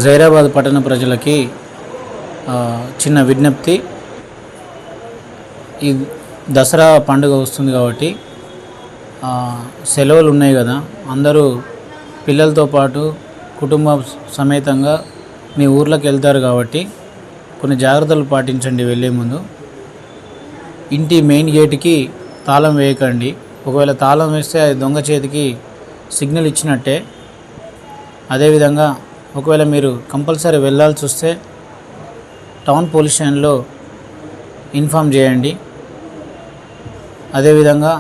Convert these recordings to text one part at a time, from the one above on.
జైరాబాద్ పట్టణ ప్రజలకి చిన్న విజ్ఞప్తి. ఈ దసరా పండుగ వస్తుంది కాబట్టి సెలవులు ఉన్నాయి కదా, అందరూ పిల్లలతో పాటు కుటుంబ సమేతంగా మీ ఊర్లోకి వెళ్తారు కాబట్టి కొన్ని జాగ్రత్తలు పాటించండి. వెళ్ళే ముందు ఇంటి మెయిన్ గేట్కి తాళం వేయకండి. ఒకవేళ తాళం వేస్తే అది దొంగ చేతికి సిగ్నల్ ఇచ్చినట్టే. అదేవిధంగా ఒకవేళ మీరు కంపల్సరీ వెళ్ళాల్సి వస్తే టౌన్ పోలీస్ స్టేషన్లో ఇన్ఫామ్ చేయండి. అదేవిధంగా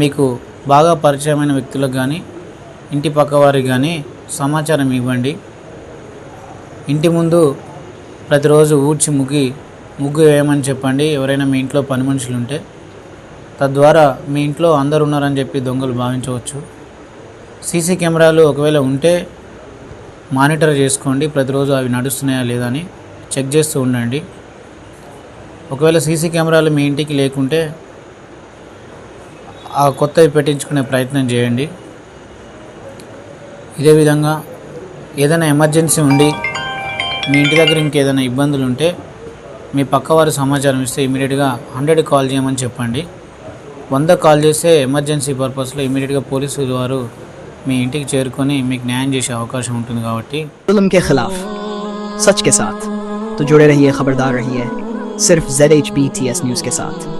మీకు బాగా పరిచయమైన వ్యక్తులకు కానీ ఇంటి పక్క వారికి కానీ సమాచారం ఇవ్వండి. ఇంటి ముందు ప్రతిరోజు ఊడ్చి ముగ్గు వేయమని చెప్పండి ఎవరైనా మీ ఇంట్లో పని మనుషులు ఉంటే. తద్వారా మీ ఇంట్లో అందరు ఉన్నారని చెప్పి దొంగలు భావించవచ్చు. సీసీ కెమెరాలు ఒకవేళ ఉంటే మానిటర్ చేసుకోండి. ప్రతిరోజు అవి నడుస్తున్నాయా లేదా అని చెక్ చేస్తూ ఉండండి. ఒకవేళ సీసీ కెమెరాలు మీ ఇంటికి లేకుంటే ఆ కొత్తవి పెట్టించుకునే ప్రయత్నం చేయండి. ఇదే విధంగా ఏదైనా ఎమర్జెన్సీ ఉండి మీ ఇంటి దగ్గర ఇంకేదైనా ఇబ్బందులు ఉంటే మీ పక్కవారు సమాచారం ఇస్తే ఇమీడియట్గా 100 కాల్ చేయమని చెప్పండి. 100 కాల్ చేస్తే ఎమర్జెన్సీ పర్పస్లో ఇమీడియట్గా పోలీసులు వారు మీ ఇంటికి చేరుకొని మీకు న్యాయం చేసే అవకాశం ఉంటుంది కాబట్టి जुल्म के खिलाफ सच के साथ तो जुड़े रहिए, खबरदार रहिए सिर्फ ZHBTS न्यूज़ के साथ।